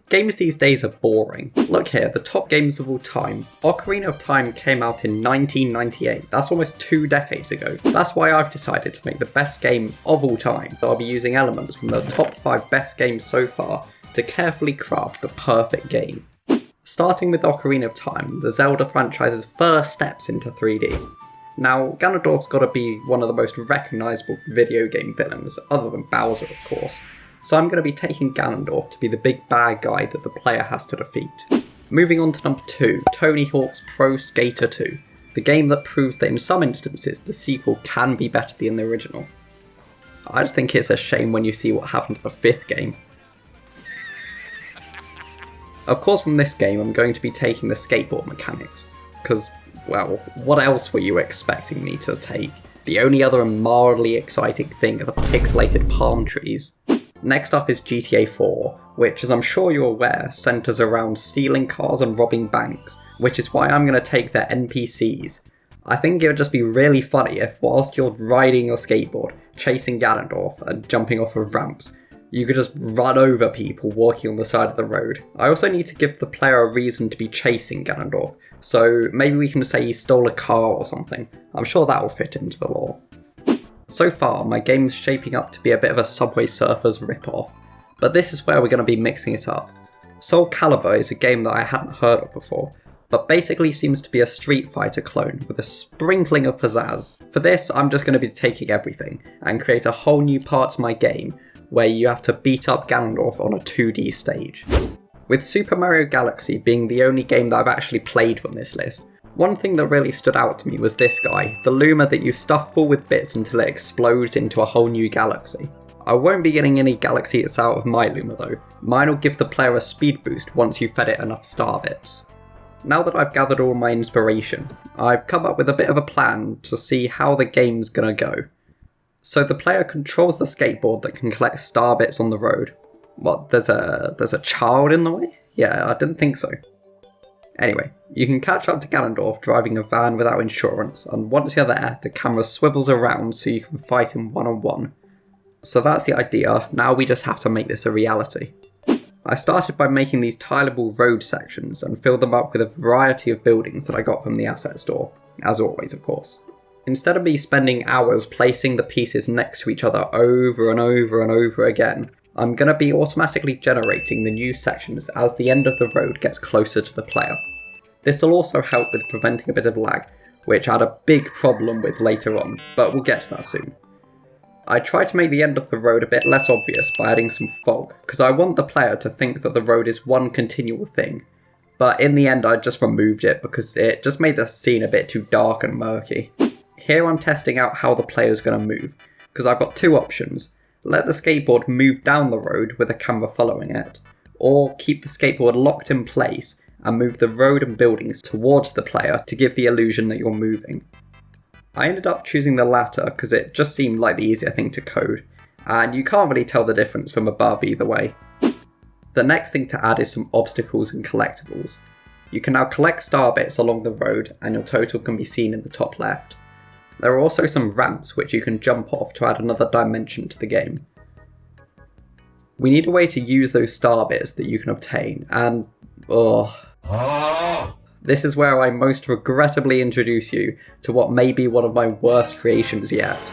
Games these days are boring. Look here, the top games of all time. Ocarina of Time came out in 1998. That's almost 2 decades ago. That's why I've decided to make the best game of all time. So I'll be using elements from the top 5 best games so far to carefully craft the perfect game. Starting with Ocarina of Time, the Zelda franchise's first steps into 3D. Now, Ganondorf's gotta be one of the most recognisable video game villains, other than Bowser of course. So I'm going to be taking Ganondorf to be the big bad guy that the player has to defeat. Moving on to number 2, Tony Hawk's Pro Skater 2, the game that proves that in some instances the sequel can be better than the original. I just think it's a shame when you see what happened to the 5th game. Of course from this game I'm going to be taking the skateboard mechanics, because, well, what else were you expecting me to take? The only other mildly exciting thing are the pixelated palm trees. Next up is GTA 4, which, as I'm sure you're aware, centres around stealing cars and robbing banks, which is why I'm going to take their NPCs. I think it would just be really funny if, whilst you're riding your skateboard, chasing Ganondorf and jumping off of ramps, you could just run over people walking on the side of the road. I also need to give the player a reason to be chasing Ganondorf, so maybe we can say he stole a car or something. I'm sure that will fit into the lore. So far, my game's shaping up to be a bit of a Subway Surfers rip-off, but this is where we're going to be mixing it up. Soul Calibur is a game that I hadn't heard of before, but basically seems to be a Street Fighter clone with a sprinkling of pizzazz. For this, I'm just going to be taking everything and create a whole new part to my game where you have to beat up Ganondorf on a 2D stage. With Super Mario Galaxy being the only game that I've actually played from this list, one thing that really stood out to me was this guy, the Luma that you stuff full with bits until it explodes into a whole new galaxy. I won't be getting any galaxy hits out of my Luma though. Mine will give the player a speed boost once you fed it enough star bits. Now that I've gathered all my inspiration, I've come up with a bit of a plan to see how the game's gonna go. So the player controls the skateboard that can collect star bits on the road. What, there's a child in the way? Yeah, I didn't think so. Anyway, you can catch up to Ganondorf driving a van without insurance, and once you're there, the camera swivels around so you can fight him one-on-one. So that's the idea, now we just have to make this a reality. I started by making these tileable road sections and filled them up with a variety of buildings that I got from the asset store, as always of course. Instead of me spending hours placing the pieces next to each other over and over and over again, I'm going to be automatically generating the new sections as the end of the road gets closer to the player. This will also help with preventing a bit of lag, which I had a big problem with later on, but we'll get to that soon. I tried to make the end of the road a bit less obvious by adding some fog, because I want the player to think that the road is one continual thing, but in the end I just removed it because it just made the scene a bit too dark and murky. Here I'm testing out how the player's going to move, because I've got 2 options. Let the skateboard move down the road with a camera following it, or keep the skateboard locked in place and move the road and buildings towards the player to give the illusion that you're moving. I ended up choosing the latter because it just seemed like the easier thing to code, and you can't really tell the difference from above either way. The next thing to add is some obstacles and collectibles. You can now collect star bits along the road and your total can be seen in the top left. There are also some ramps which you can jump off to add another dimension to the game. We need a way to use those star bits that you can obtain, and this is where I most regrettably introduce you to what may be one of my worst creations yet.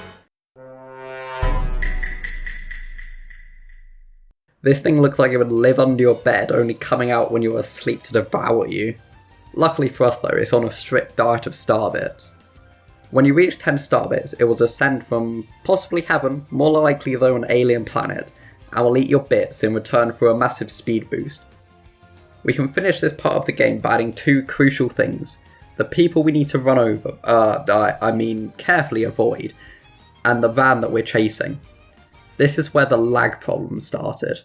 This thing looks like it would live under your bed, only coming out when you're asleep to devour you. Luckily for us though, it's on a strict diet of star bits. When you reach 10 star bits, it will descend from possibly heaven, more likely though an alien planet, and will eat your bits in return for a massive speed boost. We can finish this part of the game by adding 2 crucial things: the people we need to run over, carefully avoid, and the van that we're chasing. This is where the lag problem started.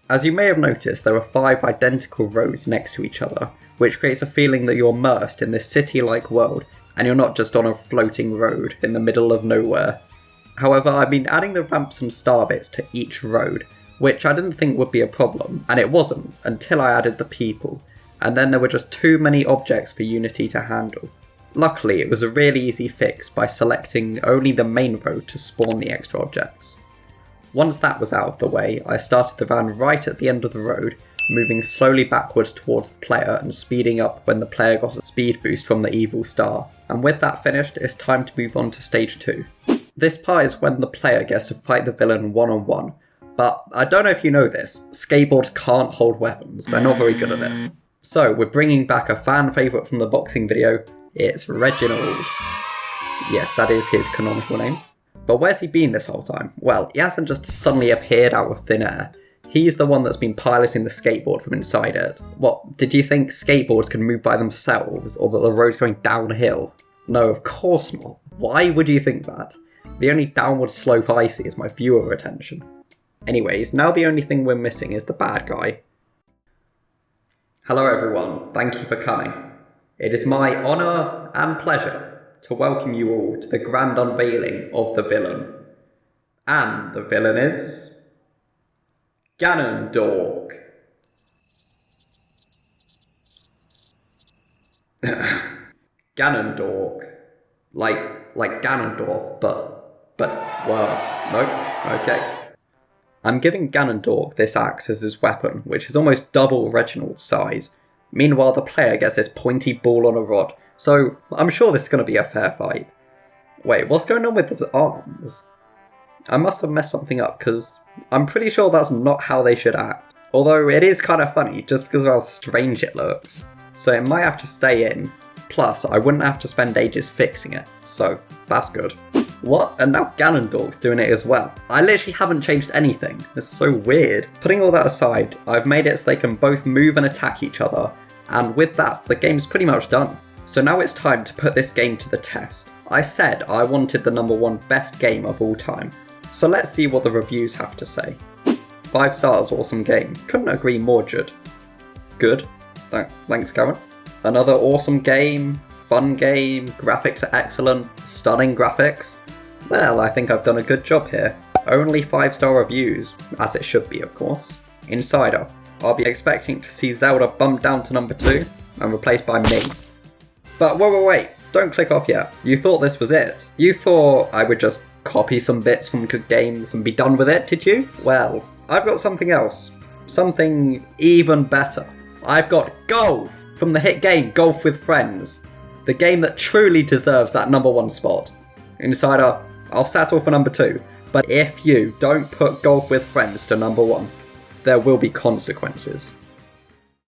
As you may have noticed, there are 5 identical roads next to each other, which creates a feeling that you're immersed in this city-like world, and you're not just on a floating road in the middle of nowhere. However, I've been adding the ramps and star bits to each road, which I didn't think would be a problem, and it wasn't, until I added the people, and then there were just too many objects for Unity to handle. Luckily, it was a really easy fix by selecting only the main road to spawn the extra objects. Once that was out of the way, I started the van right at the end of the road, moving slowly backwards towards the player and speeding up when the player got a speed boost from the evil star. And with that finished, it's time to move on to stage 2. This part is when the player gets to fight the villain one-on-one, but I don't know if you know this, skateboards can't hold weapons, they're not very good at it. So we're bringing back a fan favourite from the boxing video, it's Reginald. Yes, that is his canonical name. But where's he been this whole time? Well, he hasn't just suddenly appeared out of thin air. He's the one that's been piloting the skateboard from inside it. What, did you think skateboards can move by themselves, or that the road's going downhill? No, of course not. Why would you think that? The only downward slope I see is my viewer retention. Anyways, now the only thing we're missing is the bad guy. Hello everyone, thank you for coming. It is my honour and pleasure to welcome you all to the grand unveiling of the villain. And the villain is... Ganondorf. Ganondorf. Like Ganondorf, but worse. Nope, okay. I'm giving Ganondorf this axe as his weapon, which is almost double Reginald's size. Meanwhile, the player gets this pointy ball on a rod, so I'm sure this is going to be a fair fight. Wait, what's going on with his arms? I must have messed something up, because I'm pretty sure that's not how they should act. Although it is kind of funny, just because of how strange it looks. So it might have to stay in. Plus, I wouldn't have to spend ages fixing it, so that's good. What? And now Ganondorf's doing it as well. I literally haven't changed anything. It's so weird. Putting all that aside, I've made it so they can both move and attack each other, and with that, the game's pretty much done. So now it's time to put this game to the test. I said I wanted the #1 best game of all time, so let's see what the reviews have to say. 5 stars, awesome game. Couldn't agree more, Judd. Good. Thanks, Karen. Another awesome game, fun game, graphics are excellent, stunning graphics. Well, I think I've done a good job here. Only 5-star reviews, as it should be of course. Insider, I'll be expecting to see Zelda bumped down to #2 and replaced by me. But wait, don't click off yet. You thought this was it. You thought I would just copy some bits from good games and be done with it, did you? Well, I've got something else. Something even better. I've got Golf from the hit game Golf with Friends. The game that truly deserves that #1 spot. Insider, I'll settle for #2, but if you don't put Golf with Friends to #1, there will be consequences.